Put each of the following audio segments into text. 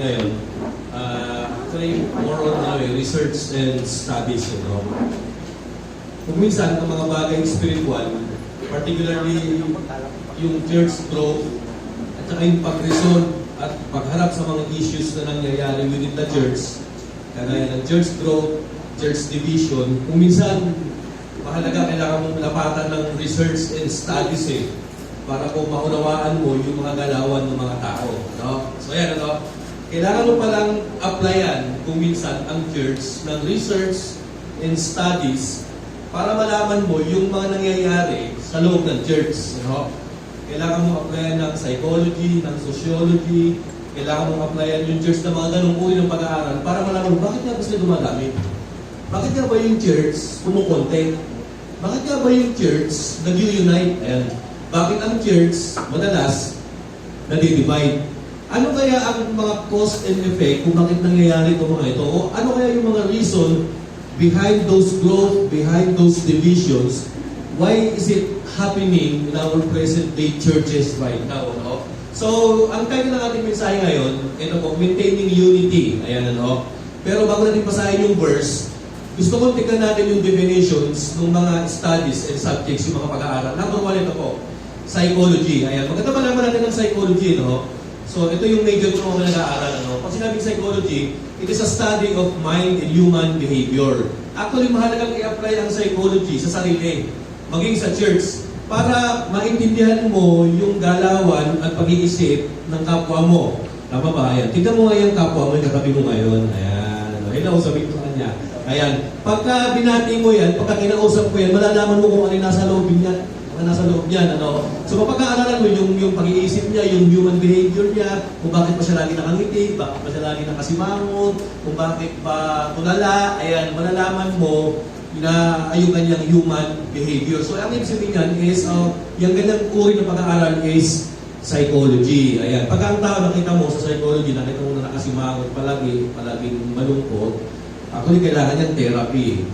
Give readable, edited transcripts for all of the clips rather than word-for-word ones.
ngayon, actually more on research and studies, you know. Kung minsan, ang mga bagay spiritual, particularly yung church growth, at saka yung pag-resolve at pagharap sa mga issues na nangyayari within the church, kagaya ng church growth, church division, kung minsan, mahalaga kailangan mong lapatan ng research and studies para po maunawaan mo yung mga galawan ng mga tao. No? So yan, ano? Kailangan mo palang applyan kung minsan ang church ng research and studies para malaman mo yung mga nangyayari sa loob ng church. No? Kailangan mo applyan ng psychology, ng sociology, kailangan mo applyan yung church na mga ganung uri ng pag-aaral para malaman mo bakit nga ba sila dumadami? Bakit nga ba yung church kumukontent? Bakit nga ba yung church nag-unite? Ayan. Bakit ang church madalas nadi-divide? Ano kaya ang mga cause and effect kung bakit nangyayari itong mga ito? O ano kaya yung mga reason behind those growth, behind those divisions? Why is it happening in our present day churches right now? No? So, ang title ng ating mensahe ngayon, ito po, maintaining unity. Ayan, ano? Pero bago natin basahin yung verse, gusto kong tignan natin yung definitions ng mga studies and subjects, yung mga pag-aaral. Number one, ito po, psychology. Ayan, maganda malaman natin ng psychology, no? So, ito yung major ko mga nag-aaral, ano? Pag sinabing psychology, it is a study of mind and human behavior. Actually, mahalagang i-apply ang psychology sa sarili, maging sa church, para maintindihan mo yung galawan at pag-iisip ng kapwa mo. Tama ba? Ayan. Tignan mo nga yung kapwa mo, yung katabi mo ngayon. Ayan. Hello, sabihin ko kanya. Ayan. Pagka binati mo yan, pagka kinausap mo yan, malalaman mo kung ano yung nasa loob niya. Nasa loob niya, ano? So, mapagkaaralan mo yung pag-iisip niya, yung human behavior niya, kung bakit pa siya lagi nakangiti, bakit pa siya lagi nakasimangot, kung bakit pa tulala, ayan, malalaman mo na yung kanyang human behavior. So, ang ibig sabihin niyan is, yung ganyang uri ng pag-aaral is psychology. Ayan. Pagka ang tao nakita mo sa psychology, nakita mo na nakasimangot palaging malungkot, actually, kailangan niyang therapy.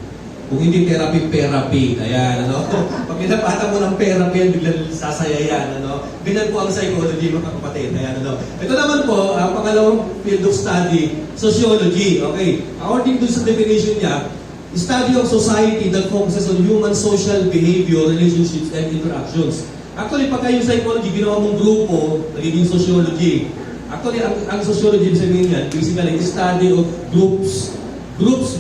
Kung hindi therapy. Ayan, ano? Pag pinapata mo ng therapy, biglang sasaya yan, ano? Ganyan po ang psychology, mga kapatid. Ayan, ano? Ito naman po, pangalawang field of study, sociology. Okay. According to sa definition niya, study of society that focuses on human social behavior, relationships, and interactions. Actually, pagka yung psychology, ginawa mong grupo, nagiging sociology. Actually, ang sociology, sabihin yan, basically, study of groups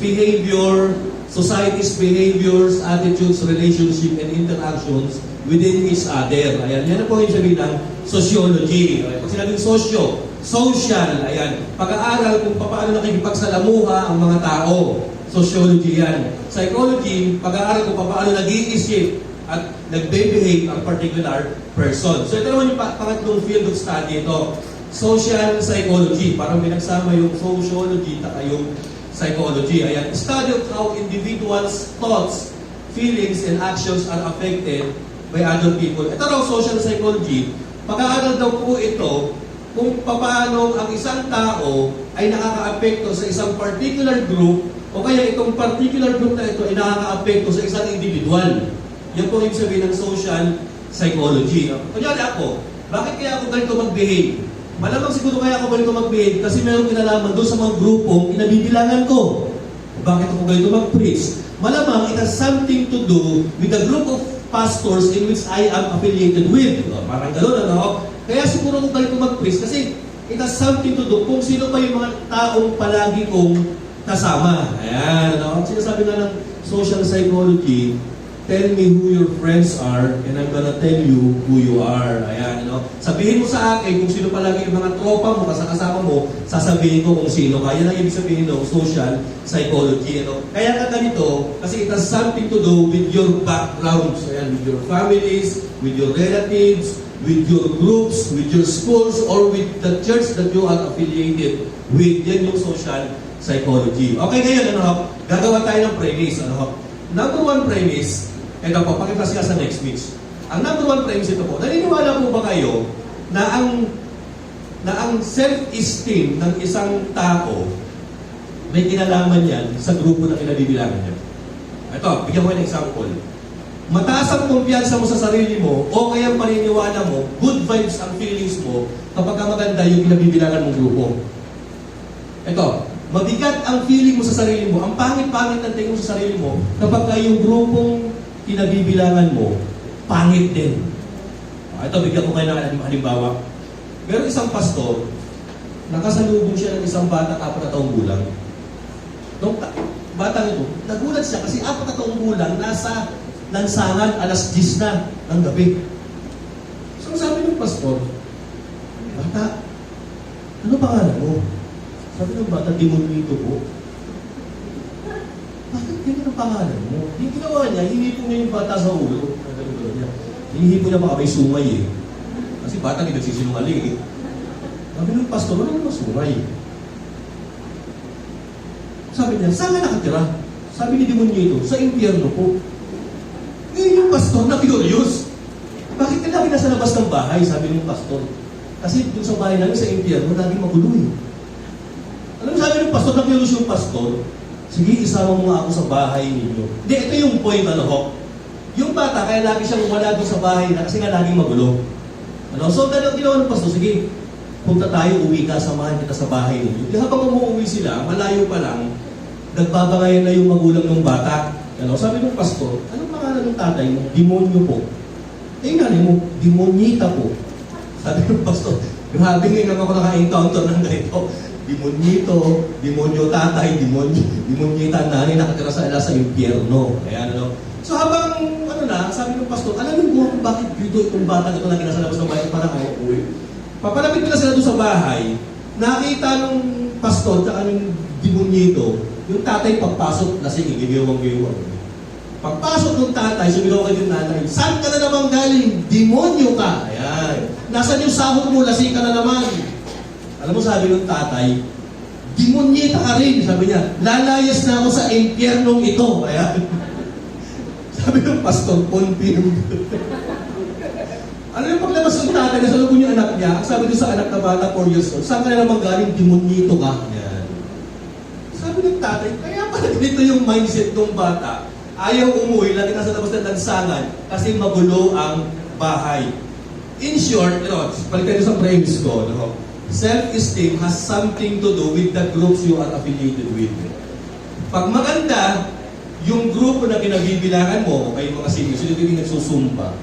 behavior, society's behaviors, attitudes, relationship, and interactions within each other. Ayan, yan po yung sabihin ng sociology. Ayan, pag sinabing social, ayan, pag-aaral kung paano nakikipagsalamuha ang mga tao. Sociology yan. Psychology, pag-aaral kung paano nag-iisip at nag-behave ang particular person. So ito naman yung pangatlong field of study ito. Social psychology. Parang pinagsama yung sociology at yung psychology. Ayan. Study of how individuals' thoughts, feelings, and actions are affected by other people. Ito raw, social psychology. Pag-aaral daw po ito kung paano ang isang tao ay nakaka-apekto sa isang particular group o kaya itong particular group na ito ay nakaka-apekto sa isang individual. Yan po yung sabihin ng social psychology. Kunyari ako, bakit kaya ako ganito mag-behave? Malamang siguro kaya ako ganito mag-behave kasi mayroong kinalaman doon sa mga grupong inabibilangan ko. Bakit ako ganito mag-preach? Malamang it has something to do with the group of pastors in which I am affiliated with. Parang gano'n, ano? Kaya siguro ako ganito mag-preach kasi it has something to do kung sino pa yung mga taong palagi kong kasama. Ayan, ano? Ang sinasabi nga ng social psychology, tell me who your friends are and I'm gonna tell you who you are. Ayan, ano? Sabihin mo sa akin kung sino palagi yung mga tropa mo, kasama mo, sasabihin ko kung sino ka. Yan ang ibig sabihin ng social psychology. Ano? Kaya ka ganito, kasi it has something to do with your backgrounds. Ayan, with your families, with your relatives, with your groups, with your schools, or with the church that you are affiliated with. Yan yung social psychology. Okay, ngayon, ano? Gagawa tayo ng premise. Ano? Number one premise, ito po, pakipas ka sa next week. Ang number one premise ito po, naniniwala po ba kayo na ang self-esteem ng isang tao may kinalaman yan sa grupo na kinabibilangan niya? Ito, bigyan ko ng example. Mataas ang kumpiyansa mo sa sarili mo o kaya paniniwala mo, good vibes ang feelings mo kapag maganda yung kinabibilangan mong grupo. Ito, mabigat ang feeling mo sa sarili mo, ang pangit-pangit ang tingin mo sa sarili mo, kapag yung grupong kinabibilangan mo, pangit din. Ito, bigyan ko kayo ng halimbawa. Meron isang pastor, nakasalubong siya ng isang bata 4 na taong gulang. Nung bata nito, nagulat siya kasi 4 na taong gulang, nasa lansangan, alas 10 na ng gabi. So sabi ng pastor, bata, ano pangalan mo? Sabi ng bata, Demonito po. Bakit ganyan ang pangalan mo? Yung ginawa niya, hinipo niya yung bata sa ulo. Hinihipo niya baka may sungay eh. Kasi bata hindi nagsisinungaling eh. Sabi ng pastor, wala naman sungay. Sabi niya, saan ka nakatira? Sabi ni Demonito, sa impyerno po. Ngayon yung pastor na curious. Bakit ka lagi nasa labas ng bahay? Sabi ng pastor. Kasi dun sa bahay namin sa impyerno, laging magulo eh. Alam mo, sabi ng pastor, na curious yung pastor, sige, isama mo nga ako sa bahay ninyo. Hindi, ito yung point, ano ho? Yung bata, kaya lagi siyang wala doon sa bahay na kasi nga laging magulo. Ano? So, ginawa ng pastor, sige, punta tayo, uwi ka, samahan kita sa bahay ninyo. Habang umuwi sila, malayo pa lang, nagbabangayan na yung magulang ng bata. Ano? Sabi ng pastor, anong pangalan ng tatay mo? Demonyo po. Eh, nanay mo, Demonyita po. Sabi ng pastor, grabe ngayon ako naka-encounter ng ganito. Demonito, demonyo tatay, demonyita nanay, nakatira sa impyerno. Ayan, ano? So habang, sabi ng pastor, alamin mo kung bakit dito itong bata ito lagi nasa labas ng bahay para kayo uwi. Papalapit ko na sila doon sa bahay, nakita nung pastor at ng demonyito, yung tatay pagpasok, lasing, igigewang-gewang. Pagpasok ng tatay, sumigaw kayo yung nanay, saan ka na naman galing? Demonyo ka! Ayan. Nasaan yung sahod mo? Lasing ka na naman. Alam mo, sabi ng tatay, demonyita ka rin. Sabi niya, lalayas na ako sa impyernong ito. Ayan. Sabi ng pastor, confirmed. Ano yung paglabas ng tatay na salubong yung anak niya, sabi doon sa anak na bata, 4 years old, saan ka na naman galing? Demonyito ka. Ayan. Sabi ng tatay, kaya pala dito yung mindset ng bata. Ayaw umuwi, lagi nasa labas ng lansangan kasi magulo ang bahay. In short, balikan nyo sa premise ko, self-esteem has something to do with the groups you are affiliated with. Pag maganda, yung grupo na kinabibilangan mo, kayo mga seniors, sino yung nagsusumba.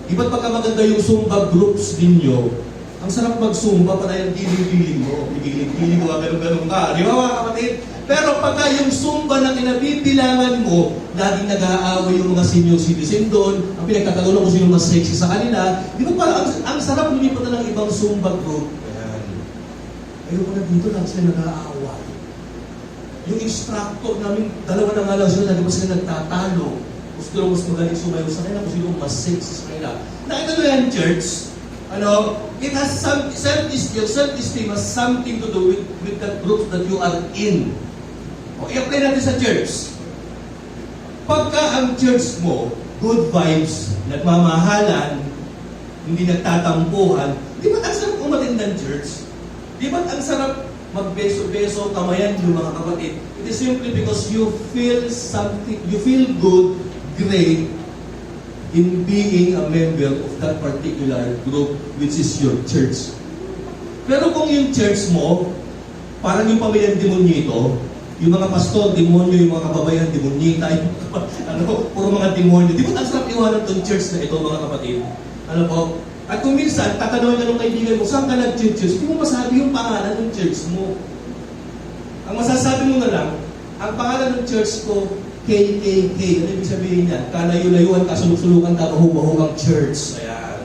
Iba't pagka maganda yung sumba groups ninyo, ang sarap mag-sumba, panay ang giling-giling mo. Giling-giling mo, ganun-ganun ka. Di ba mga kapatid? Pero pagka yung sumba na kinabibilangan mo, laging nag-aaway yung mga senior citizen doon, ang pinagtatanong kung sino mas sexy sa kanila, di ba parang ang sarap lumipat na ng ibang sumba group. Ayoko na dito lang sila nag-aaway. Yung instructor namin, 2 na nga lang sila, lagi pa sila nagtatalo. Gusto lang mas magaling sumayo sa kanila, kung sino mas sexy sa kanila. Nakita nyo yan, church? It has some, self-esteem has something to do with the group that you are in. O, i-apply natin sa church. Pagka ang church mo, good vibes, nagmamahalan, hindi nagtatampuhan, di ba ang sarap umatin ng church? Di ba ang sarap magbeso-beso, kamayan yung mga kapatid? It is simply because you feel something, you feel good, great, in being a member of that particular group, which is your church. Pero kung yung church mo, parang yung pamilyang demonyito, yung mga pastor, demonyo, yung mga kababayan, demonyita, puro mga demonyo. Di ba ang sarap iwanan itong church na ito, mga kapatid? At kung minsan, tatanungin ka ng kaibigan mo, saan ka nag-church? Hindi mo masabi yung pangalan ng church mo. Ang masasabi mo na lang, ang pangalan ng church ko, KKK. Ano ibig sabihin niya? Kalayo-layuan ka, suluk-sulukan ka, bahug-bahug ang church. Ayan.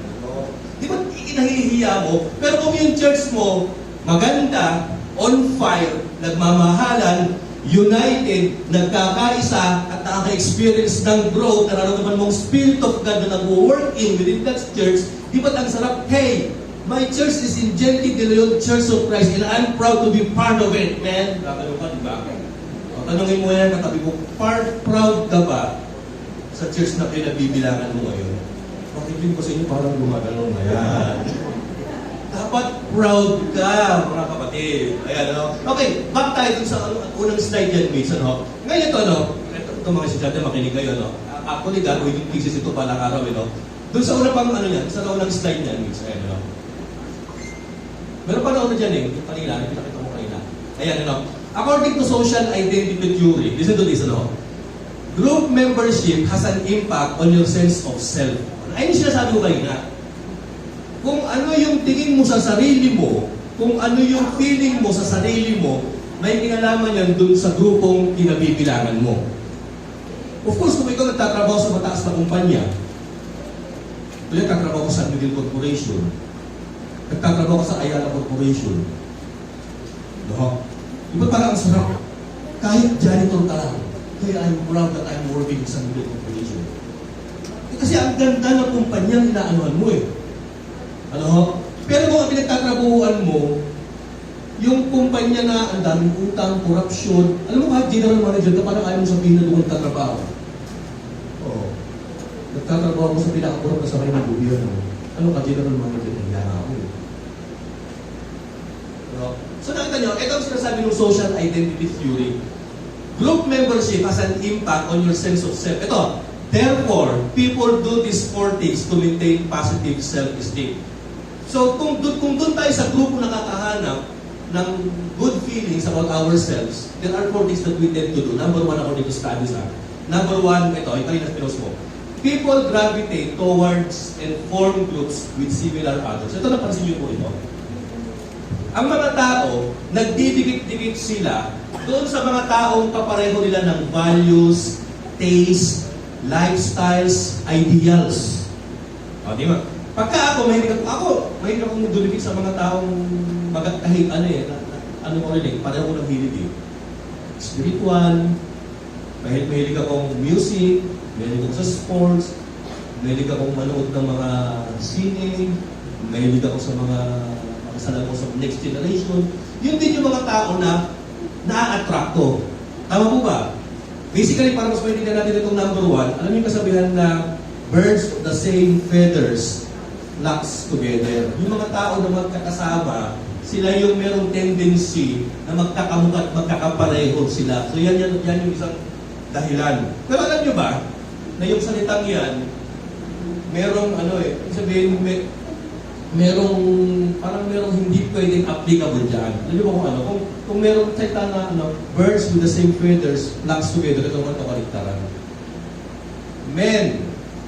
Di ba inahihiya mo? Pero kung yung church mo, maganda, on fire, nagmamahalan, united, nagkakaisa, at nakaka-experience ng growth, nararamdaman mong Spirit of God na nag-work in within that church, di ba't ang sarap? Hey, my church is in Gentile de Leon Church of Christ and I'm proud to be part of it, man. Tatanong ka, di ba? Tanungin mo yan, katabi mo, proud ka ba sa church na pinabibilangan mo ngayon? Pakibig ko sa inyo, parang gumagalong na yan. Dapat proud ka, mga kapatid. Ayan, Okay, back tayo dun sa unang slide yan, Miss. Ngayon ito mga estudyante, makinig kayo, Actually, gagawin yung thesis ito palang araw, Doon sa unang sa unang slide yan, Miss. Ayan, Meron pa na dyan, yung kanina, pinakita mo kanina. Ayan, ano. According to social identity theory, listen to this, ano. Group membership has an impact on your sense of self. Ayun yung sinasabi ko kanina. Kung ano yung tingin mo sa sarili mo, kung ano yung feeling mo sa sarili mo, may kinalaman yan dun sa grupong kinabibilangan mo. Of course, kung ikaw nagtatrabaho sa mataas na kumpanya, kung nagtatrabaho ko sa Miguel Corporation, nagtatrabaho ko sa Ayala Corporation, no? Diba parang ang sarap? Kahit janitor ka lang, kaya I'm proud that I'm working sa Miguel Corporation. Kasi ang ganda ng kumpanyang inaanuhan mo eh. Ano? Pero kung ang pinagtatrabuhan mo, yung kumpanya na ang daming utang, korupsyon, alam mo kahit general manager ka, parang ayaw mo sabihin na doon nagtatrabaho. Oo. Nagtatrabaho mo sa pinakakurap na sakay ng gobyerno. Ano ka, general manager? Kaya ako eh. No? So nakita nyo, ito ang sinasabi ng social identity theory. Group membership has an impact on your sense of self. Ito, therefore, people do these 4 things to maintain positive self-esteem. So kung doon tayo sa grupo nakakahanap ng good feelings about ourselves, there are 4 things that we tend to do. Number 1, according to studies, Number 1, ito yung pinost mo. People gravitate towards and form groups with similar others. Ito, napansin niyo po ito. Ang mga tao, nagdidikit-dikit sila doon sa mga taong kapareho nila ng values, taste, lifestyles, ideals. O, di ba? Pagka mahilig akong magdudikit sa mga taong kahit ano ko rin pareho ko ng hilig eh. Spiritual, mahilig akong music, mahilig ako sa sports, mahilig akong manood ng mga sine, mahilig ako sa mga makasalanan ko sa next generation. Yun din yung mga tao na na-attract ko. Tama po ba? Basically, para mas maintindihan natin itong number 1, alam niyo yung kasabihan na birds of the same feathers flocks together. Yung mga tao na magkakasama, sila yung merong tendency na magkakamukha at magkakapareho sila. So yan yung isang dahilan. Pero alam nyo ba, na yung salitang yan, merong sabihin, merong hindi pwedeng applicable dyan. Alam nyo ba kung ano? Kung merong salita na birds with the same feathers flocks together, ito naman ito kaliktaran. Men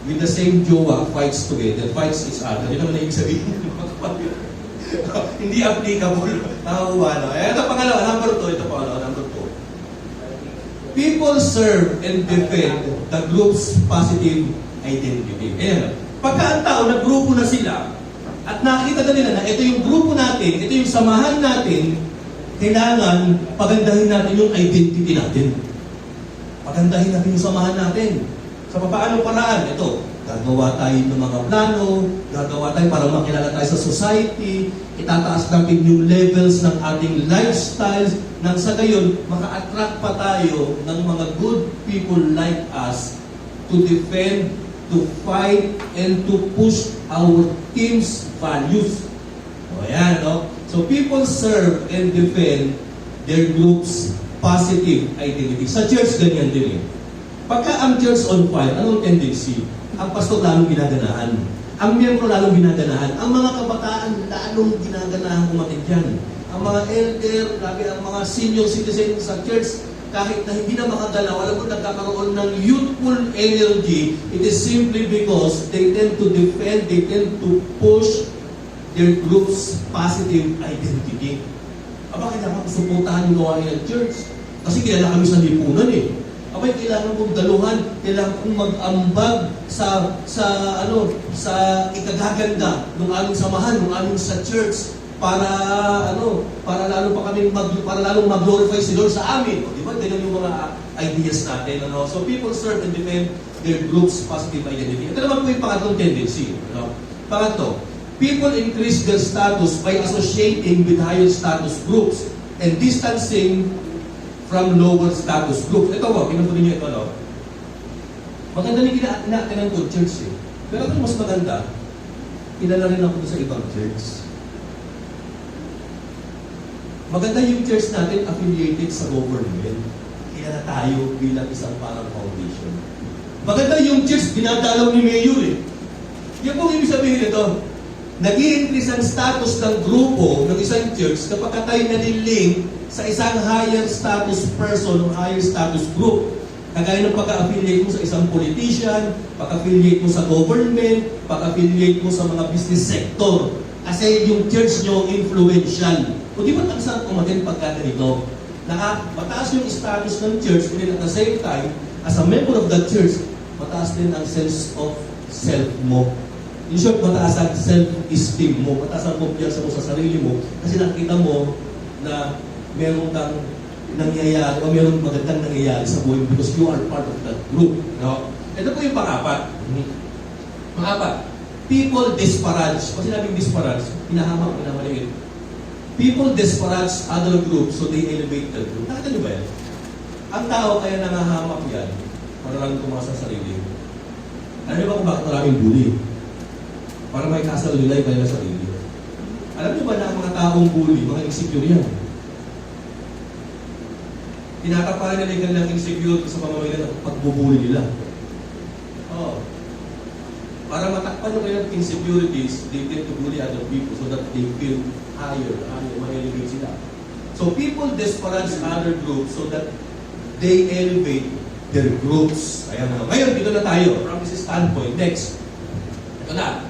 with the same jowa fights together, fights each other. Yun naman na ibig sabihin. Hindi applicable. Nakakuha na. Ito pangalawa, number 2. Ito pangalawa, number 2. People serve and defend the group's positive identity. Ayan. Pagka ang tao, nagrupo na sila, at nakita na nila na ito yung grupo natin, ito yung samahan natin, kailangan pagandahin natin yung identity natin. Pagandahin natin yung samahan natin. Sa paano paraan? Ito, gagawa tayo ng mga plano, gagawa tayo para makilala tayo sa society, itataas natin yung levels ng ating lifestyles, nang sa gayon, maka-attract pa tayo ng mga good people like us to defend, to fight, and to push our team's values. O yan, no? So people serve and defend their group's positive identity. Sa church, ganyan din eh. Pagka ang church on fire, anong tendency? Ang pastor lalong ginaganahan. Ang miyembro lalong ginaganahan. Ang mga kabataan lalong ginaganahan umatid dyan. Ang mga elder, ang mga senior citizens sa church, kahit na hindi na makagalaw, alam mo, nagkakaroon ng youthful energy, it is simply because they tend to defend, they tend to push their group's positive identity. Aba, kailangan ko suportahan yung gawain ng church. Kasi kilala kami sa lipunan eh. Abay, kailangan kong daluhan, kailangan kong mag-ambag sa ikagaganda ng aming samahan, ng aming sa church para lalo mag-glorify si Lord sa amin. O, di ba? Ganyan yung mga ideas natin. So people serve and defend their group's positive identity. Ito naman po yung pangatlong tendency. Pangatlo, people increase their status by associating with higher status groups and distancing from lower status groups. Ito po, pinupunin niyo ito, maganda rin kinakainan ko church eh. Pero ito mas maganda, kilala rin ako sa ibang church. Maganda yung church natin affiliated sa government. Kilala tayo bilang isang parang foundation. Maganda yung church, dinadalaw ni Mayor eh. Yan po ibig sabihin ito. nag-i-increase ang status ng grupo ng isang church kapag tayo nalilink sa isang higher status person o higher status group. Kagaya ng pagka-affiliate mo sa isang politician, pagka-affiliate mo sa government, pagka-affiliate mo sa mga business sector. Kasi yung church nyo influential. O di ba ang sarap umatin pagka ganito? Mataas yung status ng church, and at the same time, as a member of the church, mataas din ang sense of self mo. In short, mataas ang self-esteem mo, mataas ang kumpiyansa mo sa sarili mo, kasi nakita mo na meron kang nangyayari o meron magandang nangyayari sa buhay mo because you are part of that group. No? Ito po yung pang-apat. Pang-apat, people disparage. Pag sinabing disparage, pinahamak, pinamaliit. People disparage other groups so they elevate the group. Nakita nyo ba yan? Ang tao kaya nangahamak yan para lang tumasa sa sarili. Alam niyo ba kung bakit maraming bully? Para may kasalulay kayo sa sarili. Alam niyo ba na ang mga taong bully, mga insecure yan? Tinataparan nila yung kanilang insecure sa pamamagitan ng pagbubuli nila. Oh. Para matakpan yung kanilang insecurities, they tend to bully other people so that they feel higher, ma-elevate sila. So people disparage other groups so that they elevate their groups. Ayan na. Ngayon, dito na tayo. From this standpoint. Next. Ito na.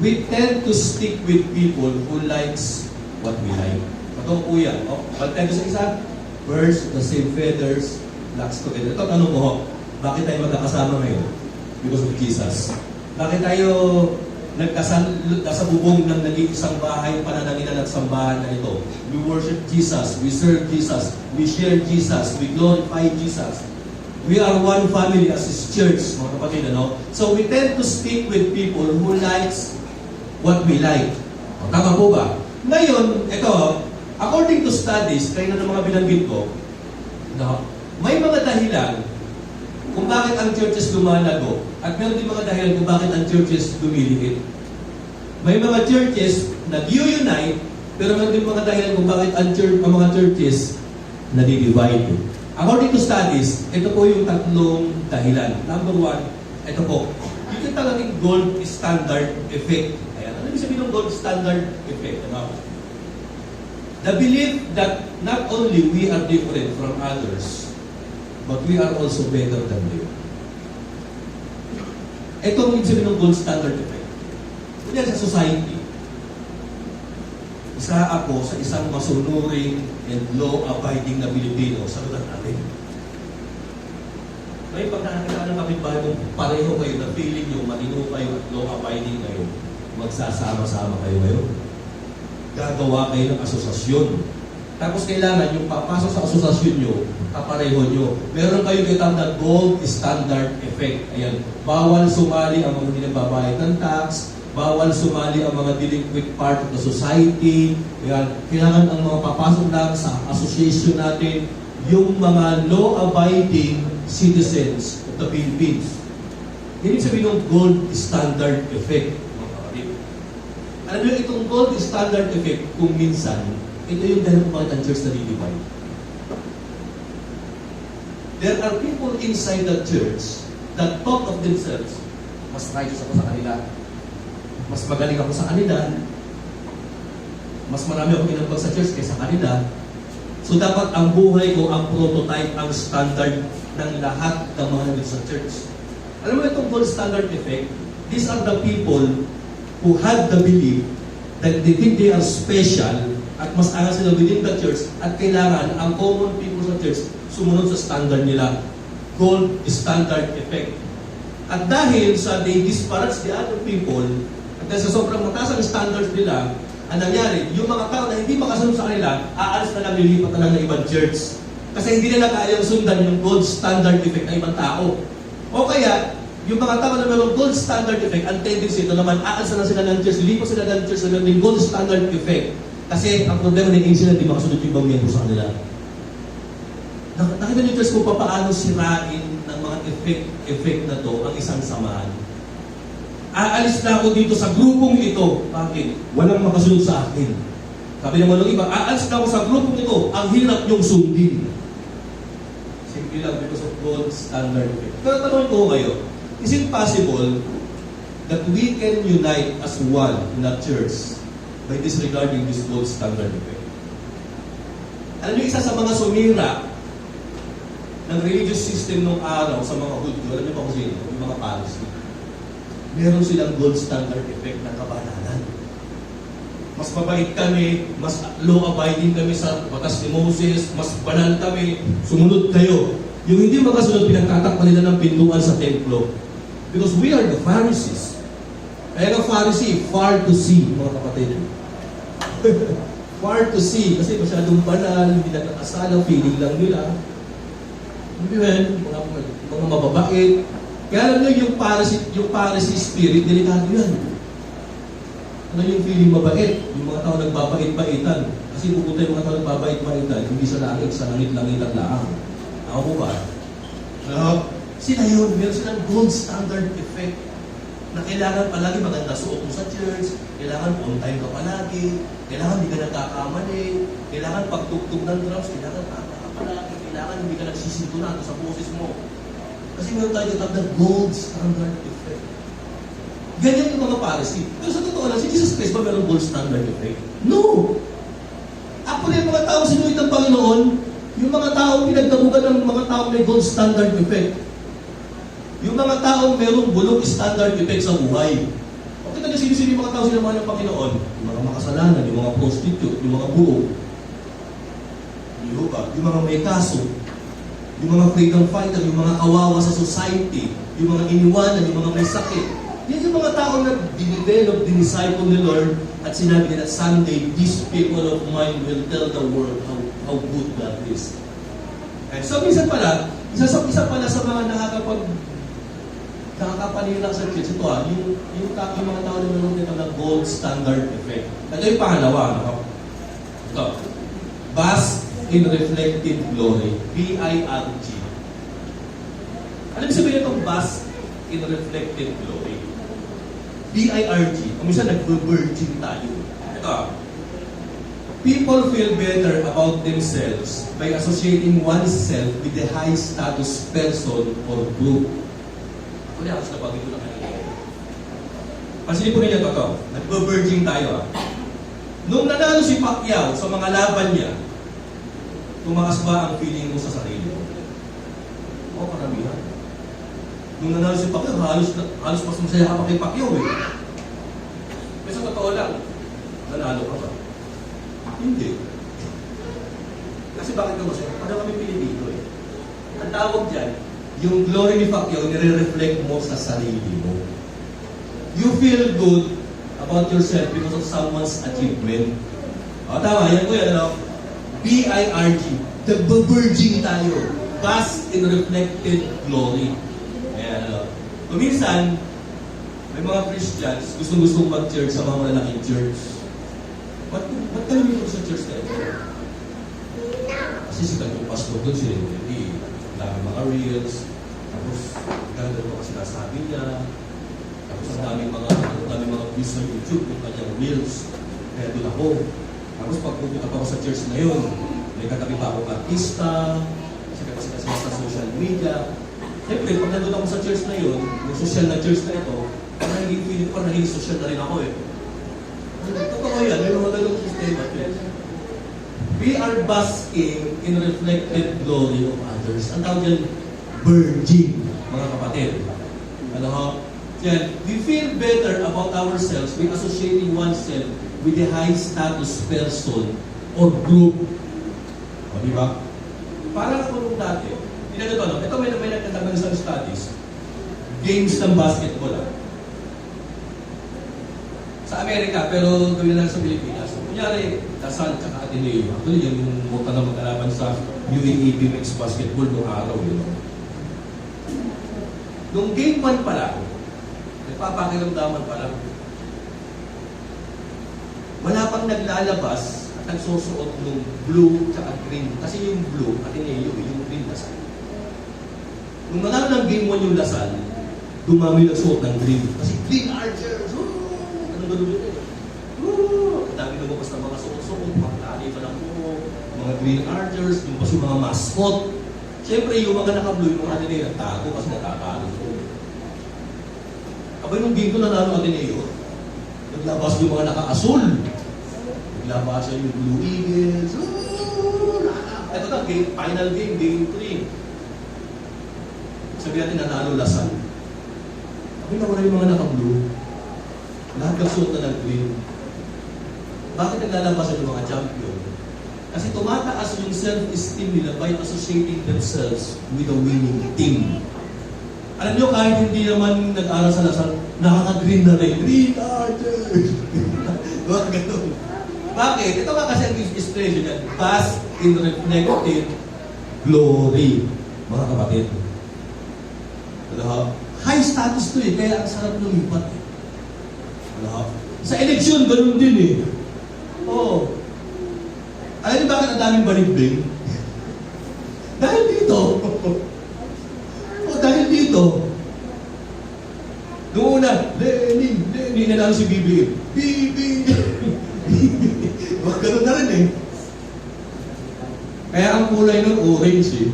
We tend to stick with people who likes what we like. Ito po yan. Pagtendo sa isa, birds, the same feathers, flocks together. Ito, tanong ko, bakit tayo magkakasama ngayon? Because of Jesus. Bakit tayo nasa bubong ng nag-iisang bahay, panananginan at sambahan na ito? We worship Jesus, we serve Jesus, we share Jesus, we glorify Jesus. We are one family as His church, mga kapatid, ano? So we tend to stick with people who likes what we like. O, tama po ba? Ngayon, ito, according to studies, kayo na ng mga binanggit ko, no, may mga dahilan kung bakit ang churches lumalago at meron din mga dahilan kung bakit ang churches lumiliit. May mga churches nag-unite, pero meron din mga dahilan kung bakit ang mga churches nadi-divide. According to studies, ito po yung tatlong dahilan. Number one, ito po. Ito yung talagang gold standard effect. Ayan, ano ibig sabihin ng gold standard effect? Ano? The belief that not only we are different from others, but we are also better than them. Ito ang ibig sabihin ng gold standard effect. Kunya sa society, isa ako sa isang masunuring and law-abiding na Pilipino, sagutan natin. May pagkakita ng kapitbahay mo, pareho kayo na feeling nyo, matino kayo at law-abiding kayo, magsasama-sama kayo ngayon. Gagawa kayo ng asosasyon. Tapos kailangan yung papasok sa asosasyon nyo, kapareho nyo. Meron kayo kitang na gold standard effect. Ayan, bawal sumali ang mga hindi nagbabayad ng tax, bawal sumali ang mga delinquent part of the society. Ayan, kailangan ang mga papasok lang sa association natin, yung mga law-abiding citizens of the Philippines. Yan yung sabihin ng gold standard effect. Alam niyo, itong gold standard effect, kung minsan, ito yung dahil kung bakit ang church na-divide. There are people inside the church that talk of themselves, mas righteous ako sa kanila, mas magaling ako sa kanila, mas marami ako ginambag sa church kaysa kanila. So dapat ang buhay ko, ang prototype, ang standard ng lahat ng mga nandito sa church. Alam mo itong gold standard effect, these are the people who had the belief that they think they are special at mas angas sila within the church at kailangan ang common people sa church sumunod sa standard nila. Gold standard effect. At dahil sa they disparage the other people at dahil sa sobrang mataas ang standards nila, ang nangyari, yung mga tao na hindi makasunod sa kanila, aalis na lang, lilipat na lang ng ibang church. Kasi hindi nila kayang sundan yung gold standard effect ng ibang tao. O kaya, yung mga tao na mayroong gold standard effect, ang tendency ito naman, aalis na sila ng church, lilipat sila ng church na yung gold standard effect. Kasi ang problema ng sila, hindi makasunod yung ibang miyembro sa kanila. Nakita niyo church kung paano sirain ng mga effect na to ang isang samahan. Aalis na ako dito sa grupong ito. Bakit? Walang makasunod sa akin. Sabi naman ng iba, aalis na ako sa grupong ito. Ang hirap yung sundin. Simple lang because of gold standard effect. Pero tanong ko kayo, is it possible that we can unite as one in a church by disregarding this gold standard effect. Alam niyo, isa sa mga sumira ng religious system nung araw sa mga Hudyo, alam niyo ba kung sino? Yung mga Pharisee. Meron silang gold standard effect ng kabanalan. Mas mabait kami, mas law-abiding kami sa batas ni Moses, mas banal kami, sumunod kayo. Yung hindi makasunod, pinagtatakpan nila ng pintuan sa templo. Because we are the Pharisees. Kaya ang Pharisee, far to see, mga kapatid. Far to see, kasi masyadong banal, hindi nakakasala, feeling lang nila. Hindi ba yan? Mga mababait. Kaya alam nyo, yung Pharisee spirit, delikado yan. Ano yung feeling mabait? Yung mga tao nagbabait-baitan. Kasi pupunta yung mga tao nagbabait-baitan, hindi sa langit, sa langit-langitan lang. Ako po ba? Sila yun, meron silang gold standard effect na kailangan palagi maganda suot mo sa church, kailangan on time ka palagi, kailangan hindi ka nagkakamali, kailangan pagtugtog ng drums, kailangan tama ka palagi, kailangan hindi ka nagsisintunado sa boses mo. Kasi meron tayo tinatawag na gold standard effect. Ganyan yung mga Pharisee. Pero sa totoo lang, si Jesus Christ ba meron gold standard effect? No! Actually, yung mga tao sinulit ng Panginoon, yung mga tao pinagdamugan ng mga tao may gold standard effect. Yung mga taong merong bulok standard effect sa buhay. O kita niyo sino-sino yung mga tao sinamahan ng Panginoon? Yung mga makasalanan, yung mga prostitute, yung mga buo. Yung mga may kaso, yung mga freedom fighter, yung mga kawawa sa society, yung mga iniwanan, yung mga may sakit. Yan yung mga tao na dinevelop, dinisciple ni Lord at sinabi nila, someday, these people of mine will tell the world how good God is. And so, minsan pala, isa pala sa mga nakakapanila sa church, ito yung mga tao na meron dito na gold standard effect. Ito yung pangalawa, ito. Bask in reflected glory. B-I-R-G. Ano ibig sabihin itong bask in reflected glory? B-I-R-G. Kung minsan nag-virgin tayo. Ito. People feel better about themselves by associating oneself with the high status person or group. Kung niya, kasi napagin ko na kanina. Pansinin po ninyo ito. Nag-virgin tayo. Nung nanalo si Pacquiao sa mga laban niya, tumaas ba ang feeling mo sa sarili mo? Oo, karamihan. Nung nanalo si Pacquiao, halos mas masaya ka pa kay Pacquiao eh. Pero sa totoo lang, nanalo ka ba? Hindi. Kasi bakit ka masaya? Parang kami Pilipino eh. Ang tawag dyan, yung glory ni Pacquiao, nire-reflect mo sa sarili mo. You feel good about yourself because of someone's achievement. O, tama, yan ko yan, ano? B-I-R-G. Nag-virgin tayo. Bask in reflected glory. Ayan, ano? Kuminsan, may mga Christians, gustong-gustong mag-church sa mga malalaking church. Ba't ka namin sa church na ito? Kasi sikat yung pastor doon, sila hindi. Dami mga reels, tapos ganda ko kasi nasabi niya, tapos ang daming mga views sa YouTube yung kanyang reels. Kaya doon ako. Tapos pag pupunta pa ako sa church na yun, may katabi pa akong artista, sikat sila sa social media. Siyempre, pag nandun ako sa church na yun, yung social na church na ito, parang naging social na rin ako eh. Totoo yan, may mga ganong sistema. We are basking in reflected glory of others. Ang tawag yan, virgin, mga kapatid. Ano ho? Yan, we feel better about ourselves by associating oneself with a high status person or group. O, di ba? Parang ako nung dati, ito may nagtatag ng isang studies, games ng basketball. Sa Amerika, pero gawin lang sa Pilipinas. Kunyari, Lasal at Ateneo. Actually, yung muta na mag-alaban sa UAAP Mixed Basketball noong araw. Nung game 1 pa lang, nagpapakiramdaman pa lang. Wala pang naglalabas at nagsusuot ng blue at green. Kasi yung blue, Ateneo, yung green Lasal. Nung nanalo ng game 1 yung Lasal, dumami nagsuot ng green. Kasi green archers! Dami lumabas ng mga suot-suot, mga tali pa lang po, mga green archers, yung pa mga mascot. Siyempre, yung mga naka-blue, yung mga nila nagtago kasi natatalo po. Abay, nung game ko nanalo Ateneo, naglabas yung mga naka-asul. Naglabasan yung Blue Eagles. Ito na, final game, game 3. Sabi natin nanalo Lasal. Abay, nawala yung mga naka-blue. Lahat ng suot na nag-green. Bakit naglalabasan yung mga champion? Kasi tumataas yung self-esteem nila by associating themselves with a winning team. Alam nyo, kahit hindi naman nag-aral sa Lasal, nakaka-green na rin. Green Archers! Mga ganun. Bakit? Ito nga kasi ang expression yan. Bask in reflected glory. Mga kapatid. High status to eh, kaya ang sarap lumipat eh. Sa eleksyon, ganun din eh. Oo. Alam niyo bakit ang daming balimbing? Dahil dito. Dahil dito. Noong una, Lenin, nanalo si BBM. Wag ganun na rin eh. Kaya ang kulay ng orange eh.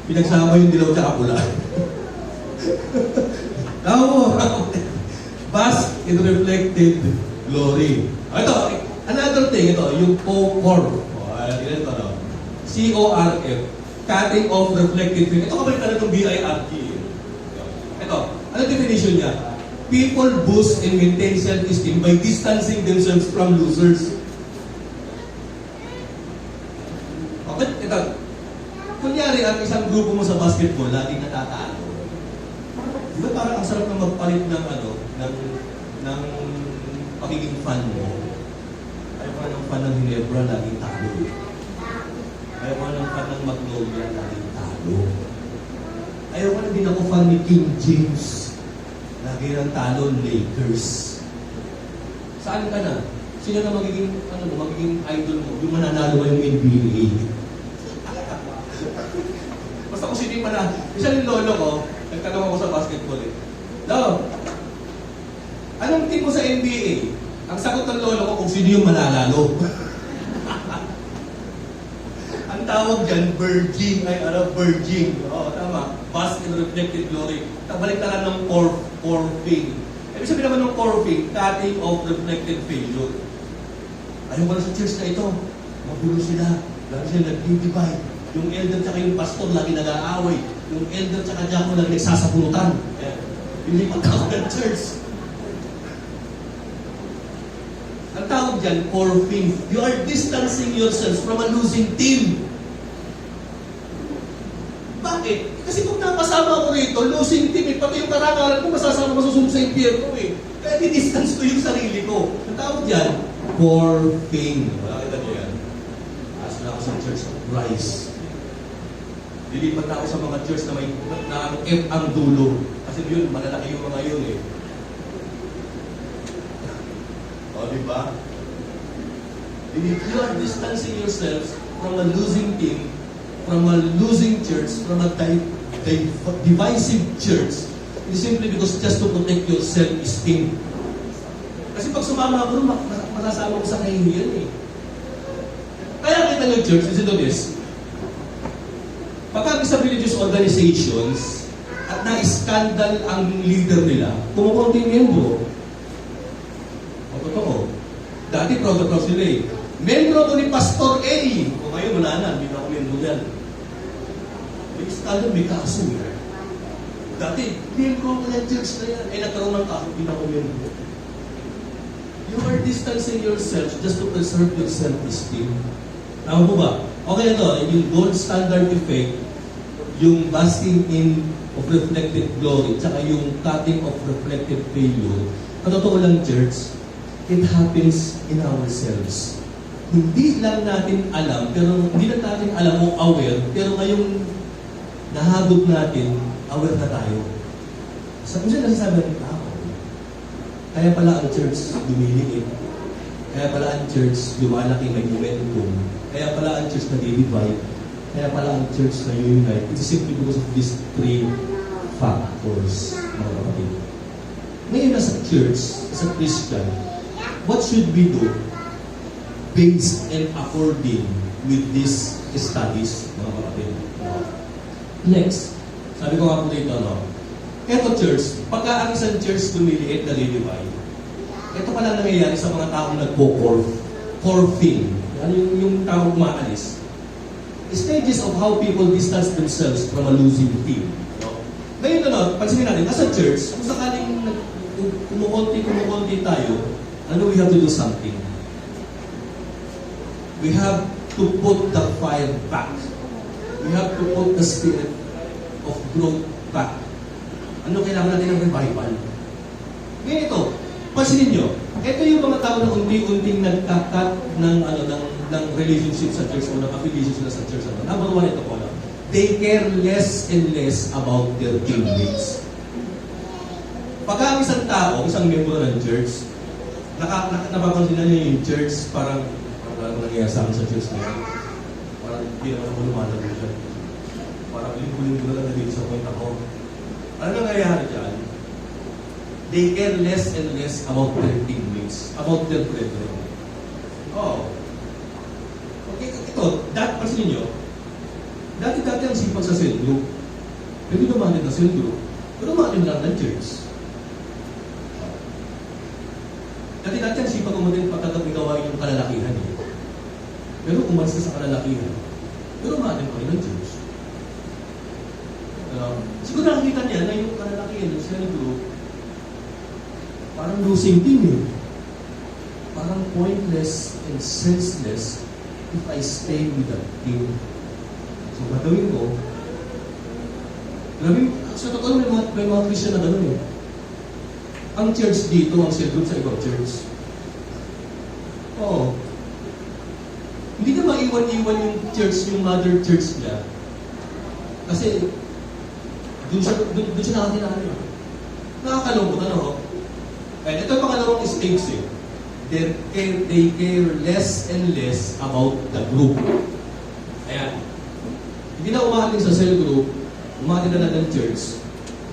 Pinagsama yung dilaw tsaka pula. Tama. Bask in reflected glory. Ito, another thing, ito, yung CORF. Ito, no? CORF. Cutting off reflected film. Ito kabalik na itong BIRT. Ito, ano definition niya? People boost and maintain self-esteem by distancing themselves from losers. Okay, ito. Kunyari, ang isang grupo mo sa basketball, laging natatalo. Di ba parang ang sarap na magpalit ng ng pagiging fan mo? Ayaw ko ng fan ng Ginebra, laging talo. Ayaw ko ng fan ng Magnolia, laging talo. Ayaw ko na din ako fan ni King James. Lagi ng talo, Lakers. Saan ka na? Sino na magiging idol mo? Yung mananalo ba yung NBA? Basta kung sino yung isa yung lolo ko, nagtanong ako sa basketball eh. Lolo, anong team mo sa NBA? Ang sagot ng lolo ko kung sino yung mananalo. Ang tawag dyan, Virgin. Oo, tama. Bask in reflected glory. Balik na lang ng corfing. Ibig sabihin naman ng corfing, cutting of reflected failure. Ayaw ko na sa church na ito. Magulo sila. Lagi sila nag-divide. Yung elder tsaka yung pastor lagi nag-aaway. Yung elder tsaka diakon lagi nagsasapunutan. Hindi pagkakaw ng church. Ang tawag dyan, corfing. You are distancing yourselves from a losing team. Bakit? Kasi kung napasama ako rito, losing team eh, pati yung karangalan ko masasama masusunod sa impyerno eh. Kaya di-distance ko yung sarili ko. Ang tawag dyan, corfing. Nakita niyo yan? Asa na ako sa Church of Christ. Lilipat na ako sa mga church na may F ang dulo. Kasi yun, malalaki yung mga yun eh. O, diba? You are distancing yourselves from a losing team, from a losing church, from a divisive church, simply because just to protect your self-esteem. Kasi pag sumama ako, masasama ko sa kahihiyan eh. Kaya kita ng church, listen to this, pagka sa religious organizations at na-scandal ang leader nila, kumukunti yung membro. O totoo. Dati proud sila eh. Membro ko ni Pastor A. O ngayon wala na, hindi na ako membro yan. May scandal, may kaso eh. Dati, membro ko ng church na yan. Eh nagkaroon ng kaso, hindi na ako membro. You are distancing yourself just to preserve your self-esteem. Tama po ba? Okay ito, yung gold standard effect, yung basking in of reflected glory, tsaka yung cutting of reflected failure. Katotoo lang, church, it happens in ourselves. Hindi lang natin alam, pero hindi lang natin alam o aware, pero ngayong nahabog natin, aware na tayo. Sa kung saan nasasabi ng tao, kaya pala ang church lumiliit. Kaya pala ang church lumalaki, may momentum. Kaya pala ang church nag-divide. Kaya pala ang church na unite. It's simply because of these three factors, mga kapatid. Ngayon as a church, as a Christian, what should we do based and according with these studies, mga kapatid? Next, sabi ko nga po dito, no? Eto church, pagka ang isang church lumiliit na lilibay, ito pala nangyayari sa mga taong nagpo-corfing. Yan yung taong umaalis. Stages of how people distance themselves from a losing team. No? Ngayon pansinin natin, as a church, kung sakaling kumukonti tayo, we have to do something. We have to put the fire back. We have to put the spirit of growth back. Ano kailangan natin ng revival? Ngayon ito, pansinin nyo, ito yung mga tao na unti-unting nagkakat ng relationship sa church o ng affiliation sila sa church. Number one, ito po lang. They care less and less about their teammates. Pagka ang isang tao, isang member ng church, napapansin na niya yung church, parang nangyayari sa akin sa church na yan. Parang hindi naman ako lumalago siya. Parang linggo-linggo na lang nabili sa point ako. Ano nangyayari dyan? They care less and less about their teammates, about their brethren. Oh. Okay, ito, pansinin nyo, dati ang sipag sa cell group. Pwede dumating na cell group, pero dumating lang ng church. Dati ang sipag umating pagkatapos gawain yung kalalakihan eh. Pero umalis na sa kalalakihan, pero dumating pa rin ng church. Siguro nakikita niya na yung kalalakihan, yung cell group, parang losing team eh. Parang pointless and senseless if I stay with that team. So, gagawin ko, grabe, sa totoo may mga Christian na gano'n eh. Ang church dito, ang cell group sa ibang church. Oo. Hindi na maiwan-iwan yung church, yung mother church niya. Kasi, doon siya nakakilala. Nakakalungkot, ano? And ito yung pangalawang stage eh. They care less and less about the group. Ayan. Hindi na umahating sa cell group, umahating na lang ng church.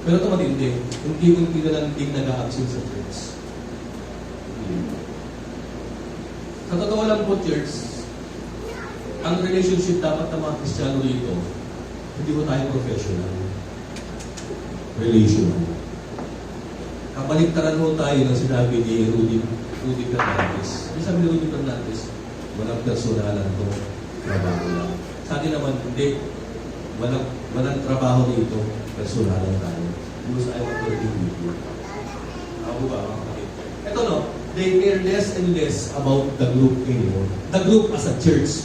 Pero ito matindi. Unti-unti na lang din nag-a-absent sa church. Sa totoo lang po, church, ang relationship dapat ng mga Kristiyano rito, hindi mo tayo professional. Relational. Kabaliktaran mo tayo ng sinabi ni Rudy Fernandez. Ano sabi ni Rudy Fernandez? Walang personalan to, trabaho lang. Sa atin naman, hindi. Walang trabaho dito, personalan tayo. Because I want to be with you. Ako ba? Ito no, they care less and less about the group anymore. The group as a church.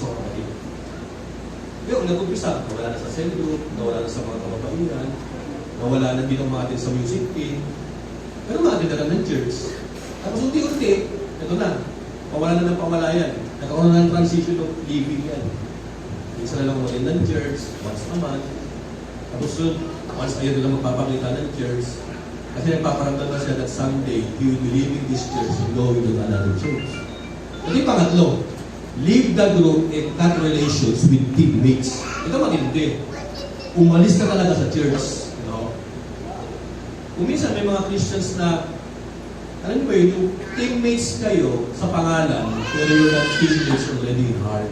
Yung nag-umpisa, nawala na sa cell group, nawala na sa mga kababaihan, nawala na din ang mga atin sa music team, pero mga atin na lang ng church. Tapos unti-unti, ito na, pawala na ng pamalayan. Nagkaroon na ng transition of living yan. Isa na lang umatin ng church, once a month. Tapos yun, once a year na lang magpapakita ng church. Kasi nagpaparamdam na siya that someday, he will be leaving this church and going to another church. At yung pangatlo, leave the group and cut relations with teammates. Ito matindi. Umalis ka talaga sa church. You know? Kung minsan may mga Christians na, alam niyo ba yun, yung teammates kayo sa pangalan, pero you're not teammates already in heart.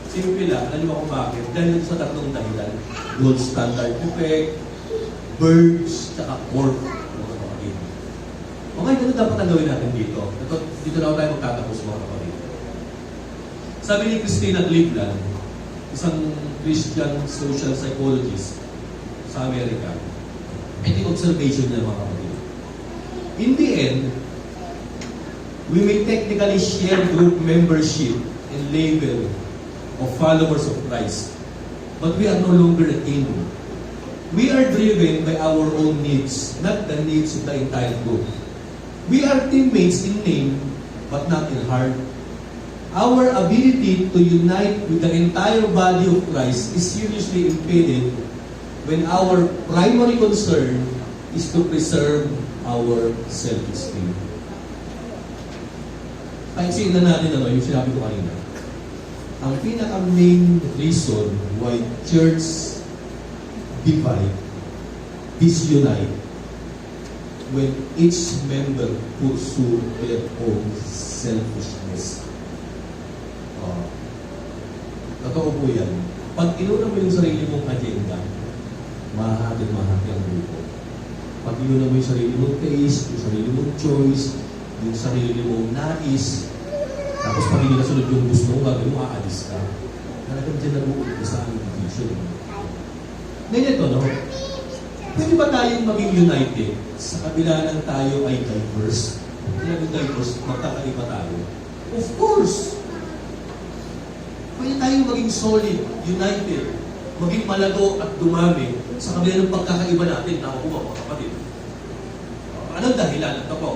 Simple lang, alam niyo ba kung bakit? Dahil sa tatlong dahilan. Gold standard effect, birds, tsaka pork. Okay, ganun dapat ang gawin natin dito. Dito na tayo magtatapos mga kapatid. Sabi ni Christina Cleveland, isang Christian social psychologist sa Amerika, ito yung observation niya mga kapatid. In the end, we may technically share group membership and label of followers of Christ, but we are no longer a team. We are driven by our own needs, not the needs of the entire group. We are teammates in name, but not in heart. Our ability to unite with the entire body of Christ is seriously impeded when our primary concern is to preserve our self-esteem. Pansinin na natin yung sinabi ko kanina. Ang pinaka-main reason why church divide, disunite, when each member pursue their own selfishness. Totoo po yan. Pag inuna mo yung sarili mong agenda, mahati ang grupo. Pag-inunan mo yung sarili mong taste, yung sarili mong choice, yung sarili mong nais, tapos pag hindi nasunod yung gusto mo, gagawin mo, aalis ka. Talagang dyan nag-uulit ka sa aming division. Ngayon ito, no? Pwede ba tayong maging united sa kabila ng tayo ay diverse? Kung diverse, magkakaiba tayo. Of course! Pwede tayong maging solid, united, maging malago at dumami sa kabila ng pagkakaiba natin. Tama po ba, mga kapatid? Anong dahilan? Ito po.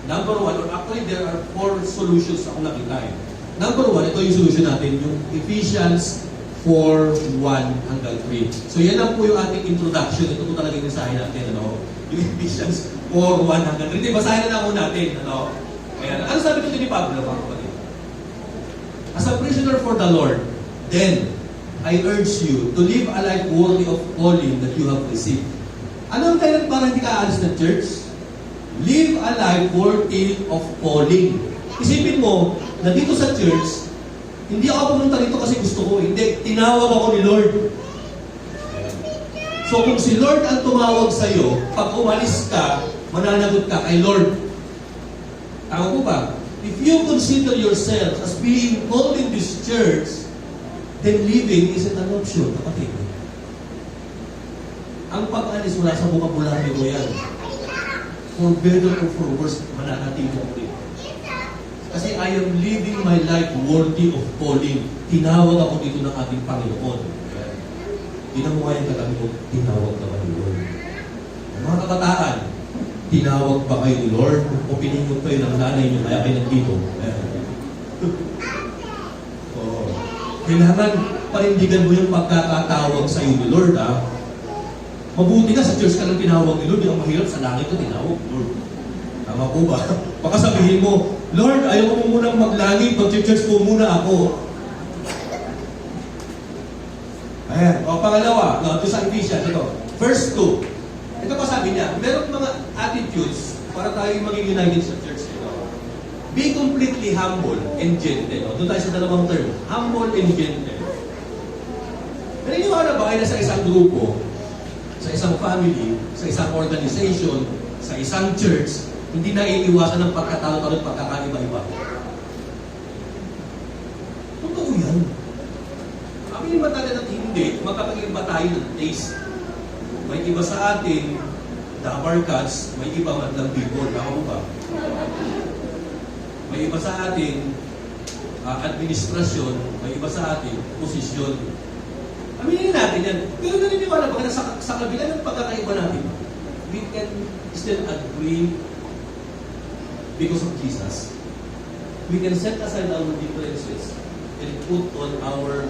Number one, or actually there are 4 solutions ako nakita eh. Number one, ito yung solution natin, yung Ephesians 4:1 hanggang 3. So yan lang po yung ating introduction. Ito po talaga yung mensahe natin, ano? Yung Ephesians 4:1 hanggang 3. Hindi, basahin na lang natin, ano? Ayan. Ano sabi dito ni Pablo, mga kapatid? As a prisoner for the Lord, then I urge you to live a life worthy of calling that you have received. Ano ang kailan para hindi ka aalis ng church? Live a life worthy of calling. Isipin mo, na dito sa church, hindi ako pumunta dito kasi gusto ko. Hindi, tinawag ako ni Lord. So kung si Lord ang tumawag sa'yo, pag umalis ka, mananagot ka kay Lord. Tama po ba? If you consider yourself as being called in this church, then living isn't an option, kapatid. Ang pag-alis wala sa vocabulary mo yan. For better or for worse, mananatili ko rin. Kasi I am living my life worthy of calling. Tinawag ako dito ng ating Panginoon. Ginamuhayan ka kami mo, tinawag ka ba ni Lord? Mga kabataan, tinawag ba kayo ni Lord? O piningot kayo ng nanay niyo, kaya kayo nandito? Kailangan parindigan mo yung pagkakatawag sa iyo ni Lord, ha? Mabuti na sa church ka lang tinawag ni Lord, yung mahirap sa langit ko tinawag ni Lord. Tama po ba? Baka sabihin mo, Lord, ayaw mo munang maglangit, mag-church po muna ako. Ayan. O, pangalawa, ito sa Ephesians, ito. Verse 2. Ito pa sabi niya, meron mga attitudes para tayo maging united sa church. Ito. Be completely humble and gentle. O, doon tayo sa dalawang term. Humble and gentle. Naniniwala ba kayo na sa isang grupo, sa isang family, sa isang organization, sa isang church, hindi na iiwasan ng pagkatalo-talo at pagkakaiba-iba? Totoo yan. Aminin ba tayo at hindi, magkakaiba tayo ng taste. May iba sa atin, Dabar Cats, may iba Madlang Bicol. Tama mo ba? May iba sa atin, administrasyon, may iba sa atin, posisyon. Aminin natin yan. Pero naniniwala ba na sa kabila ng pagkakaiba natin, we can still agree because of Jesus. We can set aside our differences and put on our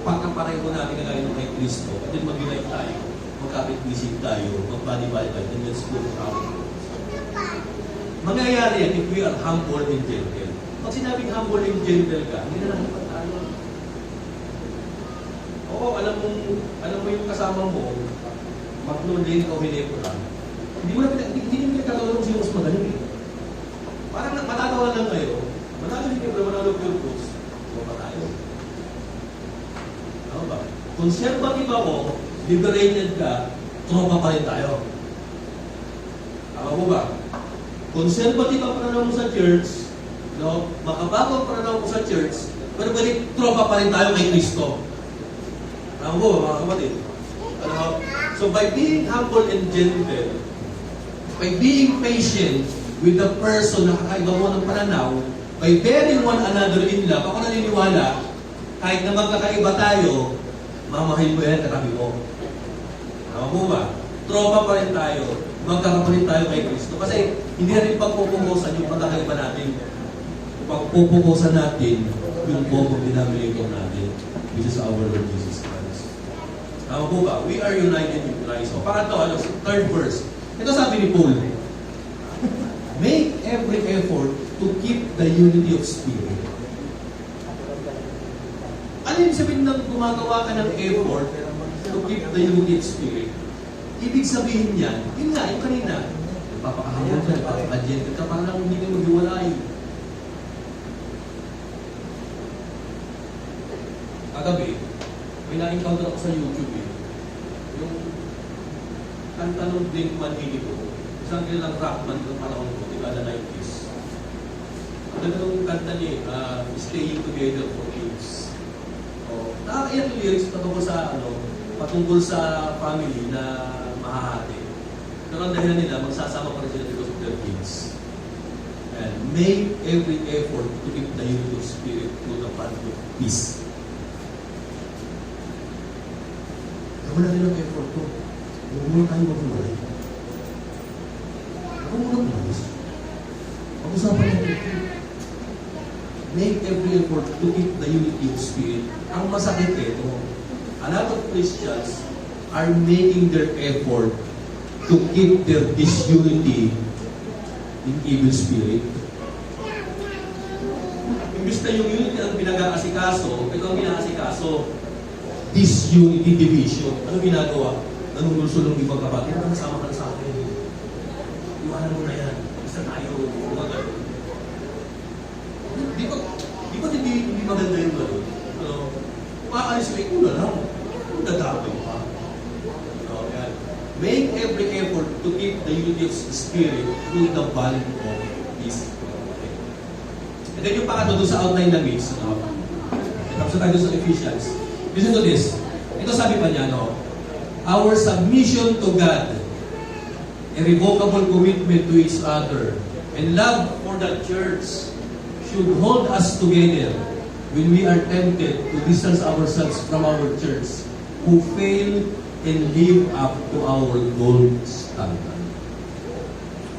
pagkapareho natin kagaya ng kay Kristo. And then mag-unite tayo, magkapit-isip tayo, mag-body-body tayo, and let's go to our goals. Mangyayari yan if we are humble and gentle. Pag sinabing humble and gentle ka, hindi na nakipag tayo. Oo, alam mo yung kasama mo, maglulin o hinepo lang. Hindi mo pinagkatulong sino mas magaling eh. Parang matatawa lang kayo, manalo hindi mo manalo pure coach, so pa tayo. Ano ba? Conservative ako, liberated ka, tropa pa rin tayo. Tama mo ba? Conservative ang pananaw mo sa church, no? Makabago ang pananaw mo sa church, pero balik tropa pa rin tayo kay Kristo. Tama mo, mga kapatid? Ano? So by being humble and gentle, by being patient with the person na kakaiba mo ng pananaw, by bearing one another in love, ako naniniwala, kahit na magkakaiba tayo, mamahal mo yan katabi mo. Tama mo ba? Tropa pa rin tayo, magkakapalit tayo kay Kristo. Kasi hindi natin pagpupukusan yung pagkakaiba natin. Pagpupukusan natin yung common denominator natin, which is our Lord Jesus Christ. Tama po ba? We are united in Christ. So, pangatlo, third verse. Ito sabi ni Paul, make every effort to keep the unity of spirit. Ano yung sabihin ng gumagawa ka ng effort to keep the unity of spirit? Ibig sabihin niyan, yun nga, yung kanina, papakahayag ka, papakadyented ka, parang hindi ka maghiwalay. Kagabi, may na-encounter ako sa YouTube eh. Yung kanta ng Blink-182. isang kilalang rock band ng panahon ko, di ba, na 90s. Ang ganda ng kanta niya, Staying Together for Kids. Nakakaiyak yung lyrics patungkol sa family na mahahati. Pero ang dahilan nila, magsasama pa rin sila because of their kids. And make every effort to keep the unity of spirit through the bond of peace. Wala rin ang effort ko. Huwag muna tayo magulay. Huwag muna umalis. Pag-usapan natin ito. Make every effort to keep the unity of spirit. Ang masakit ito, a lot of Christians are making their effort to keep their disunity in evil spirit. Imbis na yung unity ang pinag-aasikaso, ito ang pinag-aasikaso, disunity, division. Ano ginagawa? Nanunulso ng ibang kapatid. Nasama ka na sa akin. Iwanan mo na yan. Isa tayo. Di ba hindi maganda yung gano'n? Umaalis mo, ikaw na lang. Kung dadapin pa. Yan. Make every effort to keep the unity of spirit through the bond of peace. And then yung pakado doon sa outline ng mix. Tapos tayo sa Ephesians. Listen to this. Ito sabi pa niya, our submission to God, irrevocable commitment to each other, and love for the church should hold us together when we are tempted to distance ourselves from our church who fail and live up to our gold standard.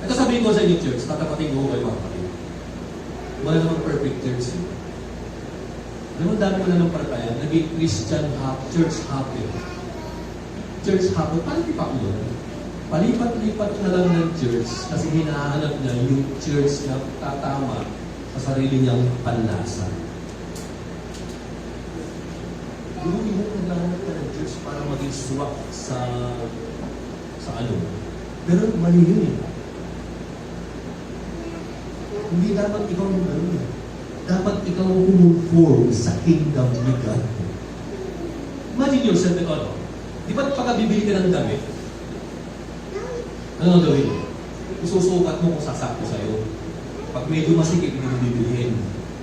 Ito sabihin ko sa inyo, church, tatapatin ko kayo mga kapatid. Wala namang perfect church. Naman dami mo na ng partaya, naging Christian church hopping. Church hopping, palipat yun. Palipat-lipat na lang ng church kasi hinahanap niya yung church na tatama sa sarili niyang panlasa. Hindi mo naglahanap ka ng church para maging swak sa ano. Pero mali yun eh. Hindi dapat ikaw yung ano eh. Dapat ikaw conform sa kingdom ni God. Imagine yourself, di ba't pagkabibili ka ng damit? Ano ang gawin? Isusukat mo kung sasakto sa'yo. Pag medyo masikip, hindi mo bibilihin.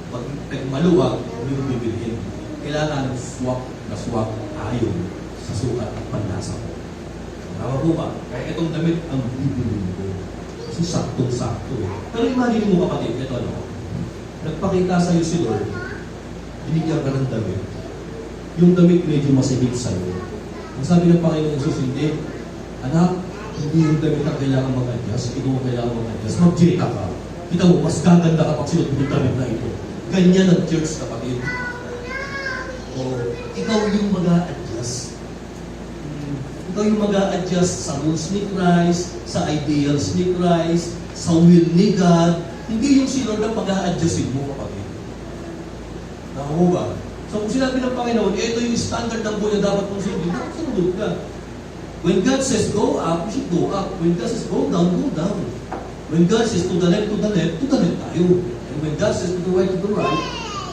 Pag maluwag, hindi mo bibilihin. Kailangan swak na swak ayon sa sukat at panlasa ko. Tama po ba? Kaya itong damit ang bibilihin ko. Kasi saktong-sakto eh. Pero imagine mo kapatid, ito nagpakita sa'yo si Lord, binigyan ka ng damit. Yung damit medyo masigit sa'yo. Ang sabi ng Panginoon Jesus, hindi, anak, hindi yung damit ang kailangan mag-adjust, ikaw ang kailangan mag-adjust. Mag-jeta ka. Kita mo, mas gaganda kapag sinot yung damit na ito. Ganyan ang church, kapatid. O, ikaw yung mag-a-adjust. Ikaw yung mag-a-adjust sa rules ni Christ, sa ideals ni Christ, sa will ni God. Hindi yung si Lord ang mag-a-adjustin mo, kapatid. Nakuha ba? So kung sinabi ng Panginoon, ito yung standard ng buhay na dapat mong sundin, dapat sunod ka. When God says go up, you should go up. When God says go down, go down. When God says to the left tayo. And when God says to the right tayo,